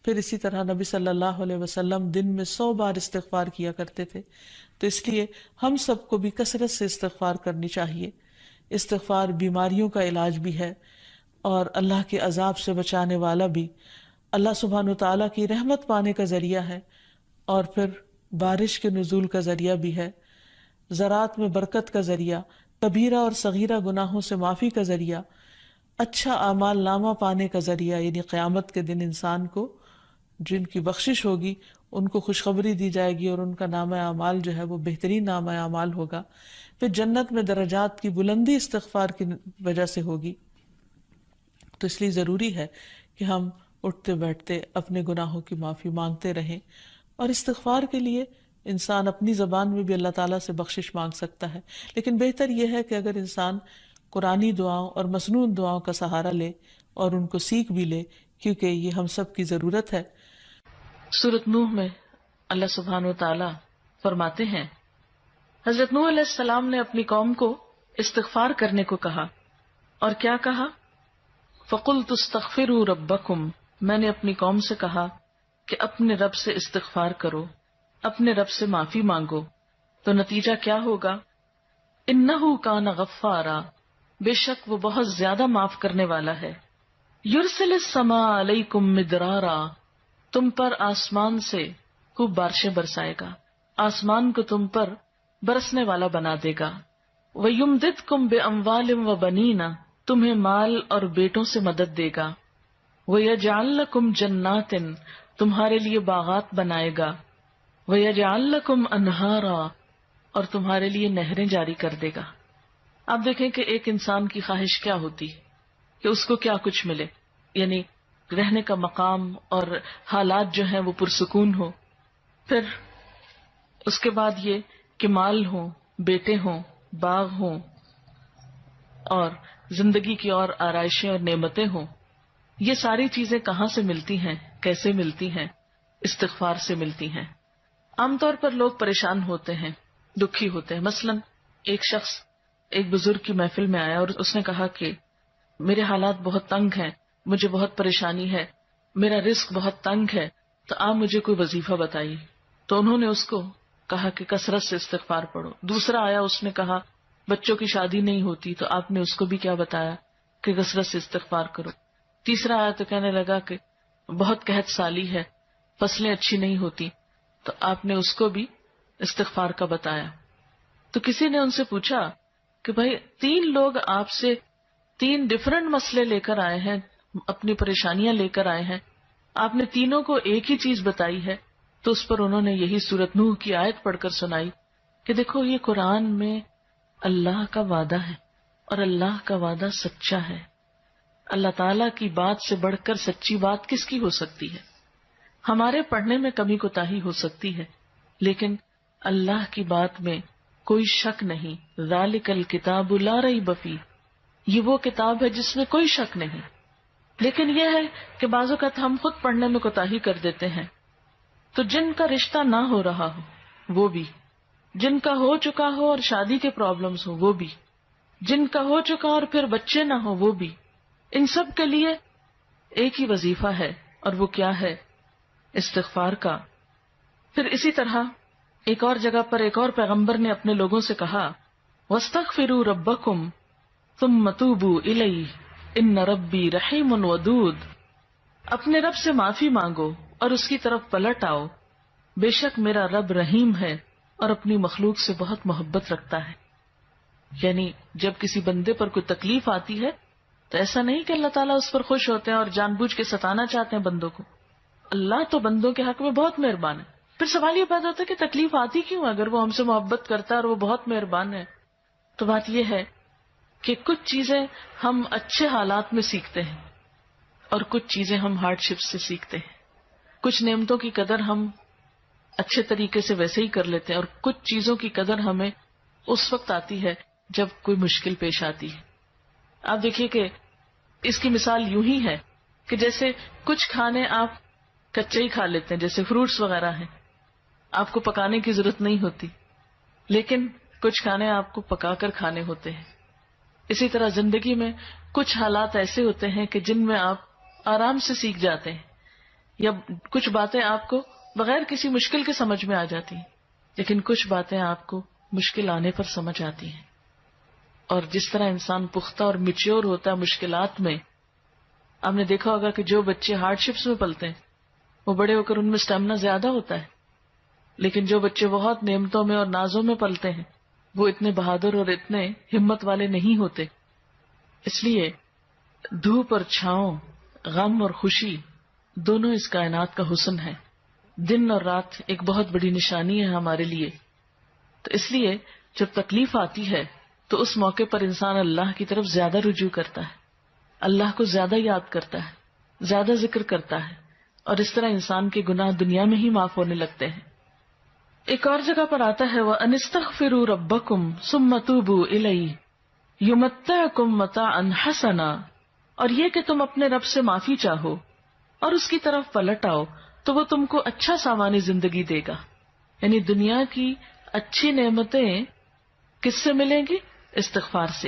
پھر اسی طرح نبی صلی اللہ علیہ وسلم دن میں 100 بار استغفار کیا کرتے تھے. تو اس لیے ہم سب کو بھی کثرت سے استغفار کرنی چاہیے. استغفار بیماریوں کا علاج بھی ہے اور اللہ کے عذاب سے بچانے والا بھی، اللہ سبحانہ وتعالیٰ کی رحمت پانے کا ذریعہ ہے، اور پھر بارش کے نزول کا ذریعہ بھی ہے، زراعت میں برکت کا ذریعہ، کبیرہ اور صغیرہ گناہوں سے معافی کا ذریعہ، اچھا اعمال نامہ پانے کا ذریعہ، یعنی قیامت کے دن انسان کو جن کی بخشش ہوگی ان کو خوشخبری دی جائے گی اور ان کا نامہ اعمال جو ہے وہ بہترین نامہ اعمال ہوگا. پھر جنت میں درجات کی بلندی استغفار کی وجہ سے ہوگی. تو اس لیے ضروری ہے کہ ہم اٹھتے بیٹھتے اپنے گناہوں کی معافی مانگتے رہیں، اور استغفار کے لیے انسان اپنی زبان میں بھی اللہ تعالیٰ سے بخشش مانگ سکتا ہے، لیکن بہتر یہ ہے کہ اگر انسان قرآنی دعاؤں اور مسنون دعاؤں کا سہارا لے اور ان کو سیکھ بھی لے، کیونکہ یہ ہم سب کی ضرورت ہے. سورۃ نوح میں اللہ سبحانہ وتعالیٰ فرماتے ہیں، حضرت نوح علیہ السلام نے اپنی قوم کو استغفار کرنے کو کہا، اور کیا کہا؟ فَقُلْتُ اسْتَغْفِرُوا رَبَّكُمْ، میں نے اپنی قوم سے کہا کہ اپنے رب سے استغفار کرو، اپنے رب سے معافی مانگو. تو نتیجہ کیا ہوگا؟ اِنَّهُ كَانَ غَفَّارًا، بے شک وہ بہت زیادہ معاف کرنے والا ہے. يُرْسِلِ السَّمَاءَ عَلَيْكُمْ مِدْرَارًا، تم پر آسمان سے خوب بارشیں برسائے گا، آسمان کو تم پر برسنے والا بنا دے گا. وَيُمْدِدْكُمْ بِأَمْوَالٍ وَبَنِينَ، تمہیں مال اور بیٹوں سے مدد دے گا. وَيَجْعَلْ لَكُمْ جَنَّاتٍ، تمہارے لیے باغات بنائے گا. وَيَجْعَلْ لَكُمْ أَنْهَارًا، اور تمہارے لیے نہریں جاری کر دے گا. آپ دیکھیں کہ ایک انسان کی خواہش کیا ہوتی ہے کہ اس کو کیا کچھ ملے، یعنی رہنے کا مقام اور حالات جو ہیں وہ پرسکون ہو. پھر اس کے بعد یہ کہ مال ہوں، بیٹے ہوں، باغ ہوں، اور زندگی کی اور آرائشیں اور نعمتیں ہوں. یہ ساری چیزیں کہاں سے ملتی ہیں، کیسے ملتی ہیں؟ استغفار سے ملتی ہیں. عام طور پر لوگ پریشان ہوتے ہیں، دکھی ہوتے ہیں. مثلا ایک شخص ایک بزرگ کی محفل میں آیا اور اس نے کہا کہ میرے حالات بہت تنگ ہیں، مجھے بہت پریشانی ہے، میرا رزق بہت تنگ ہے، تو آپ مجھے کوئی وظیفہ بتائیے. تو انہوں نے اس کو کہا کہ کثرت سے استغفار پڑھو. دوسرا آیا، اس نے کہا بچوں کی شادی نہیں ہوتی، تو آپ نے اس کو بھی کیا بتایا کہ کثرت سے استغفار کرو. تیسرا آیا تو کہنے لگا کہ بہت قحط سالی ہے، فصلیں اچھی نہیں ہوتی، تو آپ نے اس کو بھی استغفار کا بتایا. تو کسی نے ان سے پوچھا کہ بھائی 3 لوگ آپ سے 3 ڈفرنٹ مسئلے لے کر آئے ہیں، اپنی پریشانیاں لے کر آئے ہیں، آپ نے تینوں کو ایک ہی چیز بتائی ہے. تو اس پر انہوں نے یہی سورۃ نوح کی آیت پڑھ کر سنائی کہ دیکھو یہ قرآن میں اللہ کا وعدہ ہے، اور اللہ کا وعدہ سچا ہے. اللہ تعالیٰ کی بات سے بڑھ کر سچی بات کس کی ہو سکتی ہے؟ ہمارے پڑھنے میں کمی کوتاہی ہو سکتی ہے، لیکن اللہ کی بات میں کوئی شک نہیں. ذالک الکتاب لا ریب فیہ، یہ وہ کتاب ہے جس میں کوئی شک نہیں. لیکن یہ ہے کہ بعض اوقات ہم خود پڑھنے میں کوتاہی کر دیتے ہیں. تو جن کا رشتہ نہ ہو رہا ہو وہ بھی، جن کا ہو چکا ہو اور شادی کے پرابلمز ہو وہ بھی، جن کا ہو چکا اور پھر بچے نہ ہو وہ بھی، ان سب کے لیے ایک ہی وظیفہ ہے، اور وہ کیا ہے؟ استغفار کا. پھر اسی طرح ایک اور جگہ پر ایک اور پیغمبر نے اپنے لوگوں سے کہا وَاسْتَغْفِرُوا رَبَّكُمْ ثُمَّ تُوبُوا إِلَيْهِ إِنَّ رَبِّي رَحِيمٌ وَدُودٌ، اپنے رب سے معافی مانگو اور اس کی طرف پلٹ آؤ، بے شک میرا رب رحیم ہے اور اپنی مخلوق سے بہت محبت رکھتا ہے. یعنی جب کسی بندے پر کوئی تکلیف آتی ہے تو ایسا نہیں کہ اللہ تعالیٰ اس پر خوش ہوتے ہیں اور جان بوجھ کے ستانا چاہتے ہیں بندوں کو. اللہ تو بندوں کے حق میں بہت مہربان ہے. پھر سوال یہ پیدا ہوتا ہے کہ تکلیف آتی کیوں؟ اگر وہ ہم سے محبت کرتا ہے اور وہ بہت مہربان ہے. تو بات یہ ہے کہ کچھ چیزیں ہم اچھے حالات میں سیکھتے ہیں اور کچھ چیزیں ہم ہارڈ شپ سے سیکھتے ہیں. کچھ نعمتوں کی قدر ہم اچھے طریقے سے ویسے ہی کر لیتے ہیں، اور کچھ چیزوں کی قدر ہمیں اس وقت آتی ہے جب کوئی مشکل پیش آتی ہے. آپ دیکھیے کہ اس کی مثال یوں ہی ہے کہ جیسے کچھ کھانے آپ کچے ہی کھا لیتے ہیں، جیسے فروٹس وغیرہ ہیں، آپ کو پکانے کی ضرورت نہیں ہوتی، لیکن کچھ کھانے آپ کو پکا کر کھانے ہوتے ہیں. اسی طرح زندگی میں کچھ حالات ایسے ہوتے ہیں کہ جن میں آپ آرام سے سیکھ جاتے ہیں، یا کچھ باتیں آپ کو بغیر کسی مشکل کے سمجھ میں آ جاتی ہیں، لیکن کچھ باتیں آپ کو مشکل آنے پر سمجھ آتی ہیں. اور جس طرح انسان پختہ اور میچیور ہوتا ہے مشکلات میں، آپ نے دیکھا ہوگا کہ جو بچے ہارڈ شپس میں پلتے ہیں وہ بڑے ہو کر ان میں اسٹیمنا زیادہ ہوتا ہے، لیکن جو بچے بہت نعمتوں میں اور نازوں میں پلتے ہیں وہ اتنے بہادر اور اتنے ہمت والے نہیں ہوتے. اس لیے دھوپ اور چھاؤں، غم اور خوشی، دونوں اس کائنات کا حسن ہے. دن اور رات ایک بہت بڑی نشانی ہے ہمارے لیے. تو اس لیے جب تکلیف آتی ہے تو اس موقع پر انسان اللہ کی طرف زیادہ رجوع کرتا ہے، اللہ کو زیادہ یاد کرتا ہے، زیادہ ذکر کرتا ہے، اور اس طرح انسان کے گناہ دنیا میں ہی معاف ہونے لگتے ہیں. ایک اور جگہ پر آتا ہے وَأَنِ اسْتَغْفِرُوا رَبَّكُمْ ثُمَّ تُوبُوا إِلَيْهِ يُمَتِّعْكُمْ مَتَاعًا حَسَنًا، اور یہ کہ تم اپنے رب سے معافی چاہو اور اس کی طرف پلٹ آؤ تو وہ تم کو اچھا ساوانی زندگی دے گا. یعنی دنیا کی اچھی نعمتیں کس سے ملیں گی؟ استغفار سے.